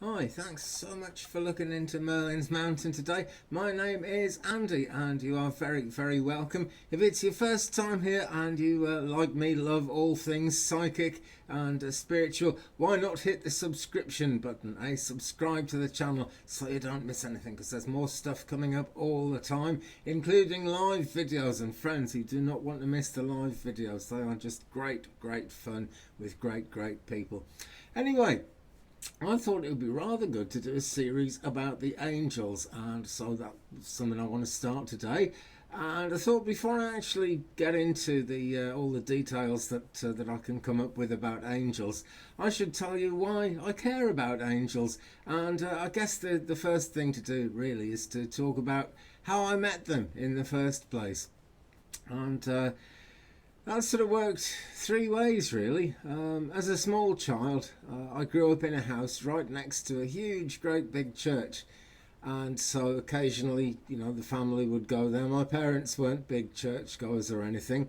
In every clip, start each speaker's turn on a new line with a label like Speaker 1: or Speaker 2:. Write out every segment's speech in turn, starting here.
Speaker 1: Hi, thanks so much for looking into Merlin's Mountain today. My name is Andy and you are very welcome. If it's your first time here and you, like me, love all things psychic and spiritual, why not hit the subscription button, subscribe to the channel so you don't miss anything, because there's more stuff coming up all the time, including live videos. And friends, you do not want to miss the live videos. They are just great fun with great people. Anyway, I thought it would be rather good to do a series about the angels, and so that's something I want to start today. And I thought before I actually get into the all the details that I can come up with about angels, I should tell you why I care about angels. And I guess the first thing to do really is to talk about how I met them in the first place. And that sort of worked three ways, really. As a small child, I grew up in a house right next to a huge, great big church. And so occasionally, the family would go there. My parents weren't big church goers or anything,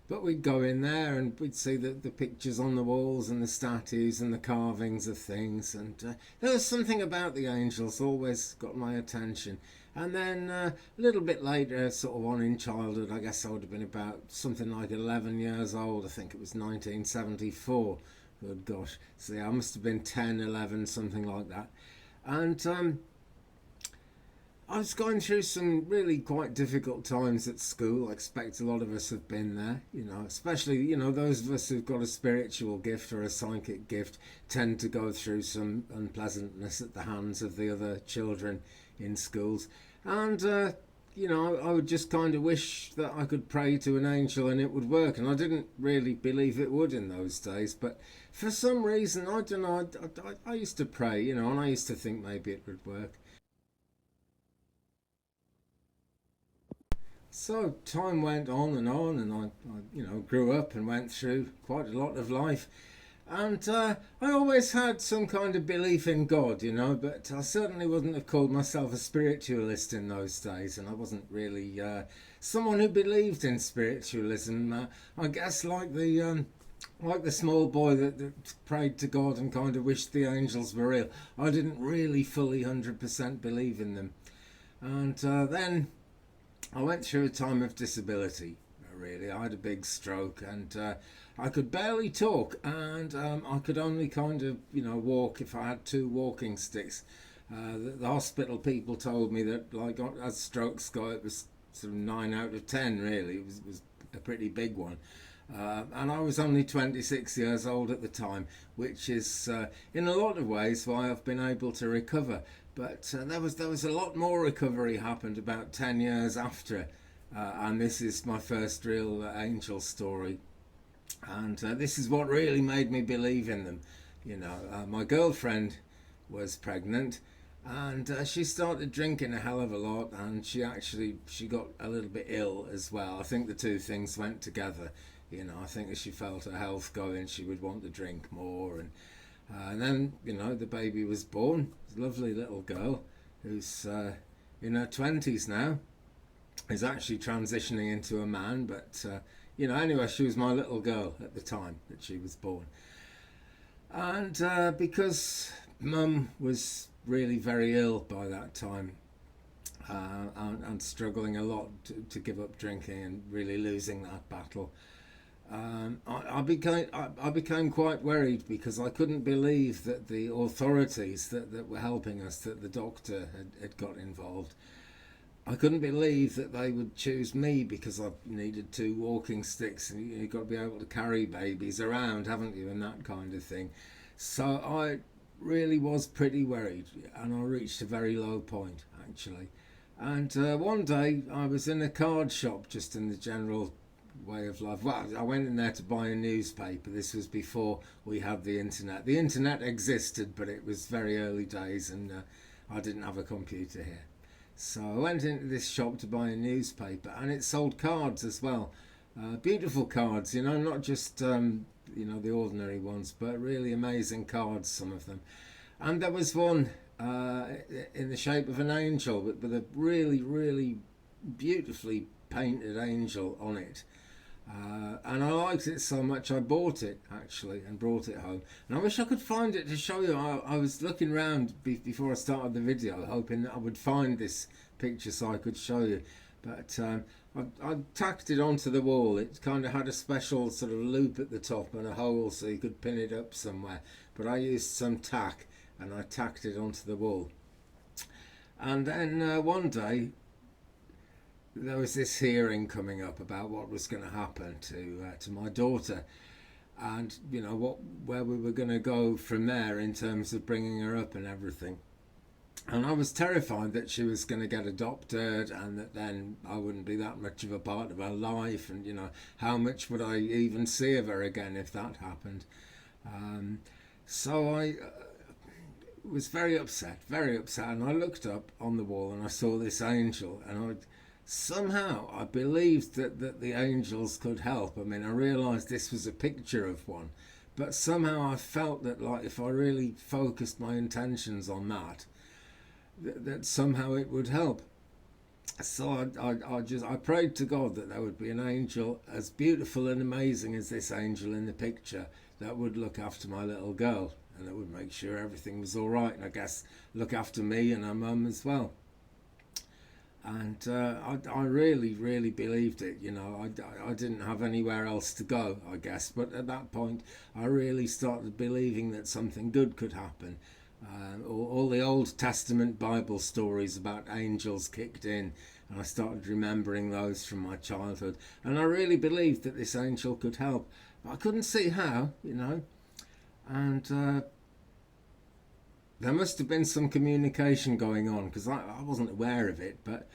Speaker 1: but we'd go in there and we'd see the pictures on the walls and the statues and the carvings of things. And there was something about the angels always got my attention. And then a little bit later, sort of on in childhood, I guess I would have been about something like 11 years old. I think it was 1974. Good gosh. So yeah, I must have been 10, 11, something like that. And I was going through some really quite difficult times at school. I expect a lot of us have been there, especially, those of us who've got a spiritual gift or a psychic gift tend to go through some unpleasantness at the hands of the other children in schools. And, I would just kind of wish that I could pray to an angel and it would work. And I didn't really believe it would in those days. But for some reason, I don't know, I used to pray, and I used to think maybe it would work. So time went on, and I grew up and went through quite a lot of life. And I always had some kind of belief in God, but I certainly wouldn't have called myself a spiritualist in those days, and I wasn't really someone who believed in spiritualism. I guess like the small boy that prayed to God and kind of wished the angels were real. I didn't really fully 100% believe in them. And then I went through a time of disability, really. I had a big stroke and I could barely talk, and I could only kind of, walk if I had two walking sticks. The hospital people told me that, like, as strokes go, it was sort of 9 out of 10, really. It was a pretty big one. And I was only 26 years old at the time, which is, in a lot of ways, why I've been able to recover. But there was a lot more recovery happened about 10 years after, and this is my first real angel story. And this is what really made me believe in them. My girlfriend was pregnant, and she started drinking a hell of a lot, and she got a little bit ill as well. I think the two things went together. I think as she felt her health going, she would want to drink more, and then the baby was born. A lovely little girl who's in her 20s now, is actually transitioning into a man, but anyway, she was my little girl at the time that she was born. And because mum was really very ill by that time, and struggling a lot to give up drinking and really losing that battle, I became quite worried, because I couldn't believe that the authorities that were helping us, that the doctor had got involved. I couldn't believe that they would choose me because I needed two walking sticks, and you've got to be able to carry babies around, haven't you, and that kind of thing. So I really was pretty worried, and I reached a very low point, actually. And one day I was in a card shop, just in the general way of life. Well, I went in there to buy a newspaper. This was before we had the internet. The internet existed, but it was very early days, and I didn't have a computer here. So I went into this shop to buy a newspaper, and it sold cards as well. Beautiful cards, not just the ordinary ones, but really amazing cards, some of them. And there was one in the shape of an angel, with a really beautifully painted angel on it. And I liked it so much I bought it actually and brought it home. And I wish I could find it to show you. I was looking around before I started the video, hoping that I would find this picture so I could show you. But I tacked it onto the wall. It kind of had a special sort of loop at the top and a hole so you could pin it up somewhere. But I used some tack and I tacked it onto the wall. And then one day there was this hearing coming up about what was going to happen to my daughter, and you know where we were going to go from there in terms of bringing her up and everything. And I was terrified that she was going to get adopted and that then I wouldn't be that much of a part of her life, and you know, how much would I even see of her again if that happened. So I was very upset, and I looked up on the wall and I saw this angel, and somehow I believed that the angels could help. I mean, I realised this was a picture of one, but somehow I felt that, like, if I really focused my intentions on that somehow it would help. So I prayed to God that there would be an angel as beautiful and amazing as this angel in the picture that would look after my little girl, and that would make sure everything was all right, and I guess look after me and her mum as well. And I really, really believed it. You know, I didn't have anywhere else to go, I guess. But at that point, I really started believing that something good could happen. All the Old Testament Bible stories about angels kicked in, and I started remembering those from my childhood. And I really believed that this angel could help. But I couldn't see how, you know. And there must have been some communication going on, because I wasn't aware of it, but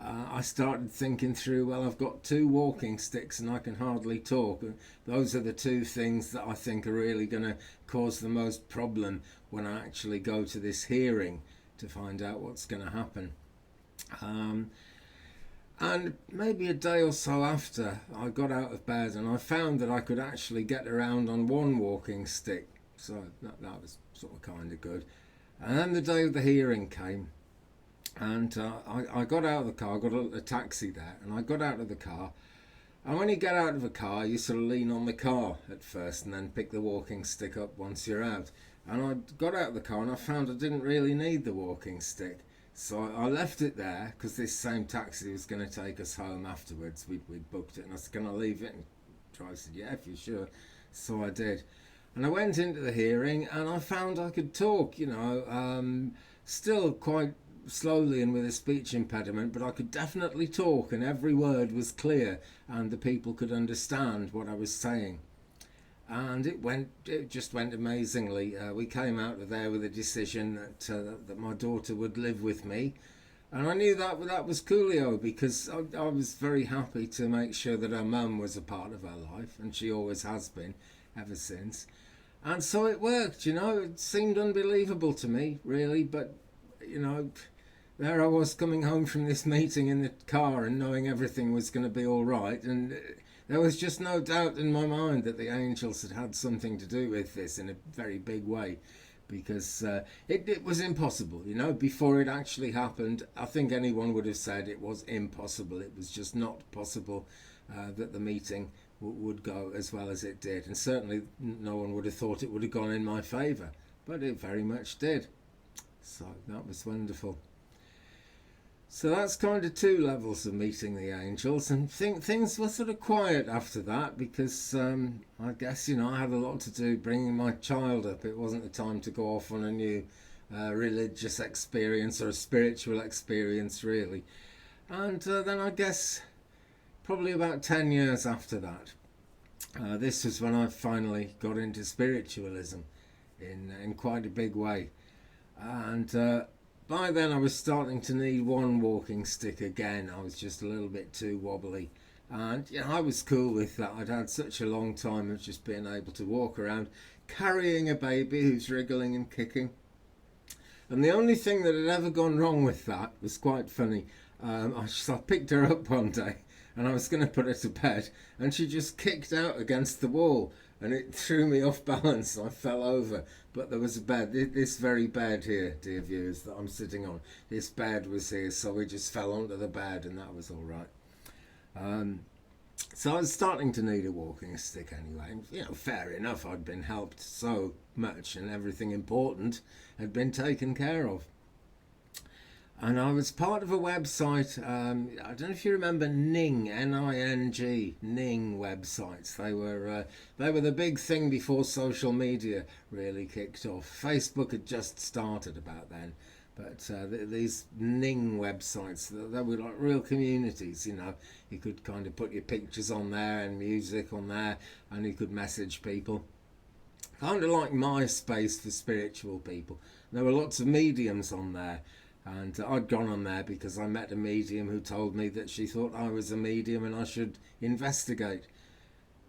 Speaker 1: I started thinking through, well, I've got 2 walking sticks and I can hardly talk. Those are the 2 things that I think are really going to cause the most problem when I actually go to this hearing to find out what's going to happen. And maybe a day or so after, I got out of bed and I found that I could actually get around on 1 walking stick. So that was sort of kind of good. And then the day of the hearing came, and I got out of the car, got a taxi there, and I got out of the car. And when you get out of a car, you sort of lean on the car at first and then pick the walking stick up once you're out. And I got out of the car and I found I didn't really need the walking stick. So I left it there because this same taxi was going to take us home afterwards. We'd booked it, and I was going to leave it. And I said, yeah, if you're sure. So I did. And I went into the hearing and I found I could talk, you know, still quite slowly and with a speech impediment, but I could definitely talk, and every word was clear and the people could understand what I was saying. And it just went amazingly. We came out of there with a decision that my daughter would live with me. And I knew that was coolio, because I was very happy to make sure that her mum was a part of her life, and she always has been ever since. And so it worked, you know. It seemed unbelievable to me, really, but, you know, there I was coming home from this meeting in the car and knowing everything was going to be all right, and there was just no doubt in my mind that the angels had something to do with this in a very big way, because it was impossible, you know. Before it actually happened, I think anyone would have said it was impossible. It was just not possible that the meeting would go as well as it did, and certainly no one would have thought it would have gone in my favour, but it very much did. So that was wonderful. So that's kind of 2 levels of meeting the angels, and things were sort of quiet after that, because I guess, you know, I had a lot to do bringing my child up. It wasn't the time to go off on a new religious experience or a spiritual experience, really. And then I guess probably about 10 years after that, this was when I finally got into spiritualism in quite a big way. And by then I was starting to need 1 walking stick again. I was just a little bit too wobbly. And you know, I was cool with that. I'd had such a long time of just being able to walk around carrying a baby who's wriggling and kicking. And the only thing that had ever gone wrong with that was quite funny. I picked her up one day and I was going to put her to bed, and she just kicked out against the wall, and it threw me off balance. I fell over, but there was a bed, this very bed here, dear viewers, that I'm sitting on. This bed was here, so we just fell onto the bed, and that was all right. So I was starting to need a walking stick anyway. And, fair enough, I'd been helped so much and everything important had been taken care of. And I was part of a website. I don't know if you remember Ning, N-I-N-G, Ning websites. They were the big thing before social media really kicked off. Facebook had just started about then, but these Ning websites, they were like real communities. You could kind of put your pictures on there and music on there, and you could message people. Kind of like MySpace for spiritual people. There were lots of mediums on there. And I'd gone on there because I met a medium who told me that she thought I was a medium and I should investigate.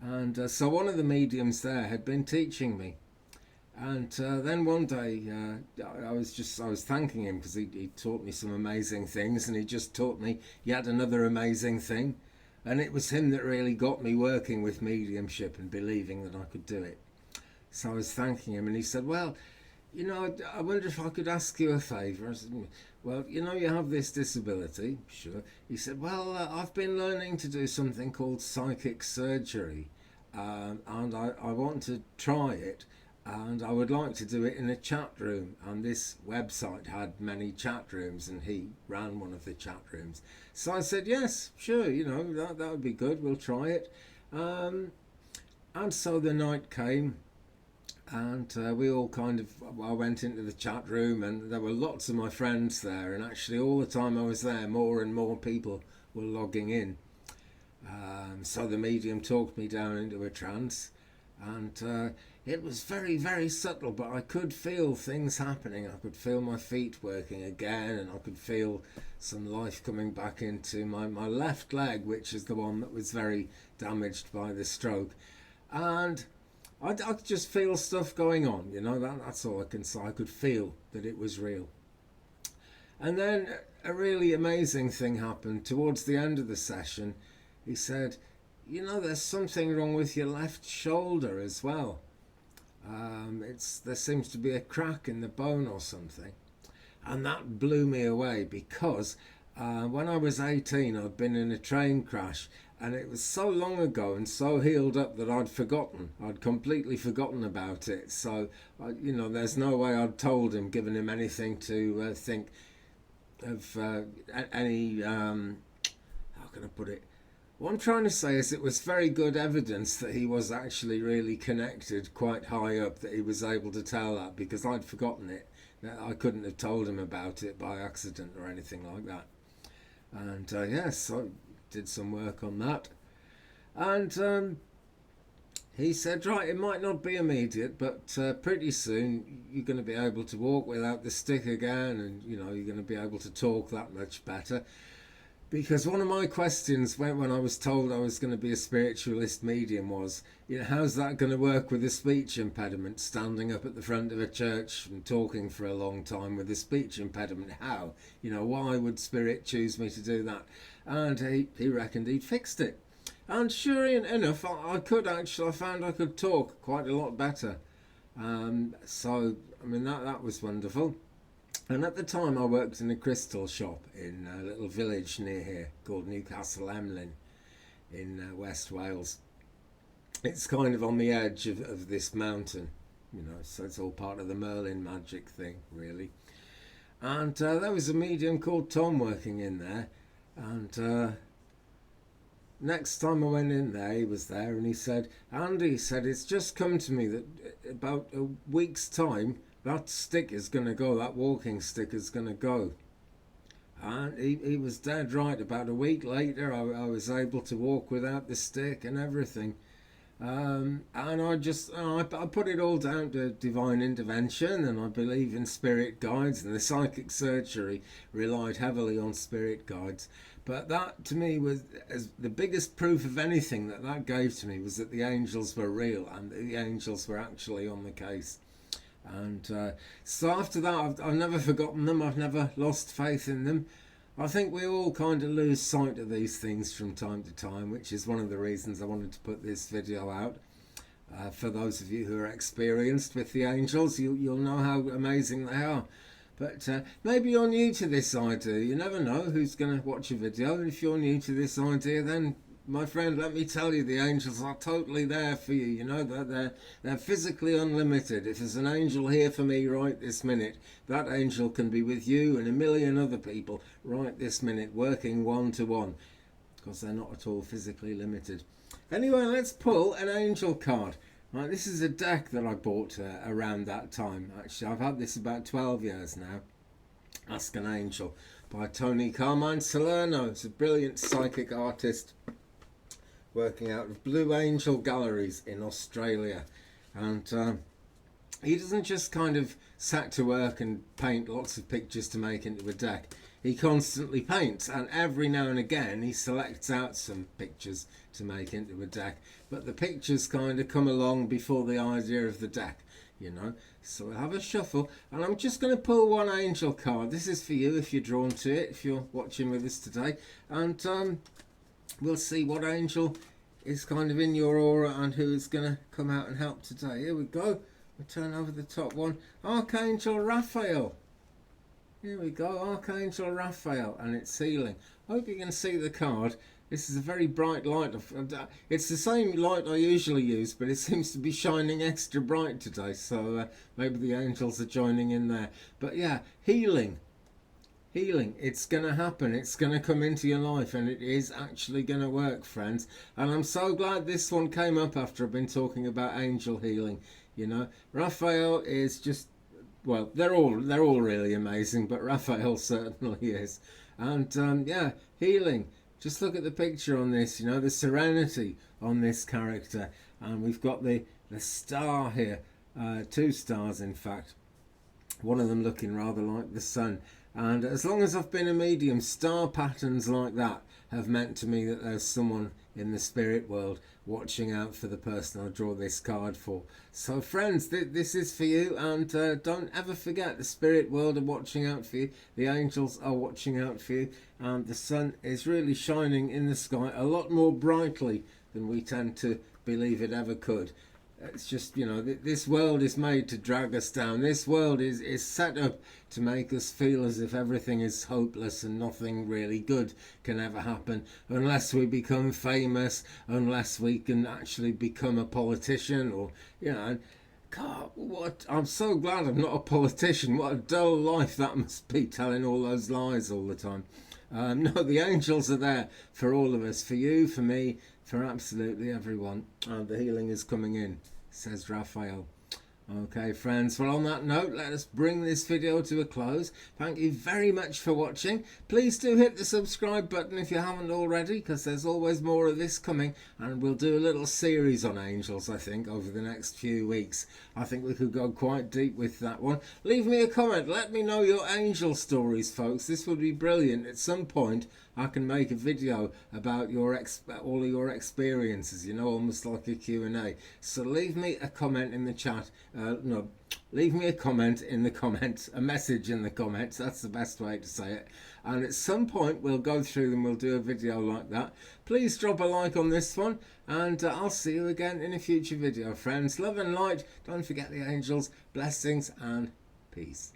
Speaker 1: And so one of the mediums there had been teaching me. And then one day I was thanking him because he taught me some amazing things, and he just taught me yet another amazing thing. And it was him that really got me working with mediumship and believing that I could do it. So I was thanking him, and he said, well, I wonder if I could ask you a favour. I said, well, you have this disability. Sure. He said, well, I've been learning to do something called psychic surgery, and I want to try it, and I would like to do it in a chat room. And this website had many chat rooms, and he ran one of the chat rooms. So I said, yes, sure, that would be good. We'll try it. And so the night came. And we all I went into the chat room, and there were lots of my friends there, and actually all the time I was there, more and more people were logging in. So the medium talked me down into a trance, and it was very, very subtle, but I could feel things happening. I could feel my feet working again, and I could feel some life coming back into my left leg, which is the one that was very damaged by the stroke. And I could just feel stuff going on, that's all I can say. I could feel that it was real. And then a really amazing thing happened towards the end of the session. He said, there's something wrong with your left shoulder as well. There seems to be a crack in the bone or something. And that blew me away because when I was 18, I'd been in a train crash. And it was so long ago and so healed up that I'd forgotten. I'd completely forgotten about it. So, there's no way I'd told him, given him anything to think of any, how can I put it? What I'm trying to say is it was very good evidence that he was actually really connected quite high up, that he was able to tell that, because I'd forgotten it. I couldn't have told him about it by accident or anything like that. And yes, I did some work on that, and he said, right, it might not be immediate, but pretty soon you're going to be able to walk without the stick again, and you're going to be able to talk that much better. Because one of my questions when I was told I was going to be a spiritualist medium was, how's that going to work with a speech impediment, standing up at the front of a church and talking for a long time with a speech impediment? How? Why would Spirit choose me to do that? And he reckoned he'd fixed it. And sure enough, I found I could talk quite a lot better. So, that was wonderful. And at the time I worked in a crystal shop in a little village near here called Newcastle Emlyn in West Wales. It's kind of on the edge of this mountain, so it's all part of the Merlin magic thing, really. And there was a medium called Tom working in there, and next time I went in there, he was there, and he said, Andy, it's just come to me that about a week's time, that stick is going to go, that walking stick is going to go. And he was dead right. About a week later, I was able to walk without the stick and everything. And I put it all down to divine intervention, and I believe in spirit guides, and the psychic surgery relied heavily on spirit guides. But that, to me, was the biggest proof of anything that gave to me, was that the angels were real, and the angels were actually on the case. And so after that, I've never forgotten them. I've never lost faith in them. I think we all kind of lose sight of these things from time to time, which is one of the reasons I wanted to put this video out. For those of you who are experienced with the angels, you'll know how amazing they are. But maybe you're new to this idea. You never know who's going to watch a video. And if you're new to this idea, then my friend, let me tell you, the angels are totally there for you. You know that they're physically unlimited. If there's an angel here for me right this minute, that angel can be with you and a million other people right this minute, working one to one, because they're not at all physically limited. Anyway, let's pull an angel card. Right, this is a deck that I bought around that time. Actually, I've had this about 12 years now. Ask an Angel by Toni Carmine Salerno. It's a brilliant psychic artist working out of Blue Angel Galleries in Australia. And he doesn't just kind of sat to work and paint lots of pictures to make into a deck. He constantly paints, and every now and again he selects out some pictures to make into a deck. But the pictures kind of come along before the idea of the deck, you know. So we'll have a shuffle, and I'm just going to pull one angel card. This is for you if you're drawn to it, if you're watching with us today. And we'll see what angel is kind of in your aura and who is going to come out and help today. Here we go. We'll turn over the top one. Archangel Raphael. Here we go, Archangel Raphael, and it's healing. Hope you can see the card. This is a very bright light. It's the same light I usually use, but it seems to be shining extra bright today, so maybe the angels are joining in there. But yeah, healing. Healing, it's going to happen. It's going to come into your life, and it is actually going to work, friends. And I'm so glad this one came up after I've been talking about angel healing. You know, Raphael is just... well, they're all really amazing, but Raphael certainly is. And yeah, healing. Just look at the picture on this, you know, the serenity on this character. And we've got the star here, 2 stars in fact. One of them looking rather like the sun. And as long as I've been a medium, star patterns like that have meant to me that there's someone in the spirit world watching out for the person I draw this card for. So friends, this is for you, and don't ever forget, the spirit world are watching out for you, the angels are watching out for you, and the sun is really shining in the sky a lot more brightly than we tend to believe it ever could. It's just, you know, this world is made to drag us down. This world is set up to make us feel as if everything is hopeless and nothing really good can ever happen unless we become famous, unless we can actually become a politician, or, you know. God, what, I'm so glad I'm not a politician. What a dull life that must be, telling all those lies all the time. No, the angels are there for all of us, for you, for me, for absolutely everyone. The healing is coming in, says Raphael. Okay, friends, well, on that note, let us bring this video to a close. Thank you very much for watching. Please do hit the subscribe button if you haven't already, because there's always more of this coming, and we'll do a little series on angels, I think, over the next few weeks. I think we could go quite deep with that one. Leave me a comment. Let me know your angel stories, folks. This would be brilliant. At some point, I can make a video about all of your experiences, you know, almost like a Q&A. So leave me a comment in the chat. Leave me a comment in the comments, a message in the comments. That's the best way to say it. And at some point, we'll go through them. We'll do a video like that. Please drop a like on this one, and I'll see you again in a future video, friends. Love and light. Don't forget the angels. Blessings and peace.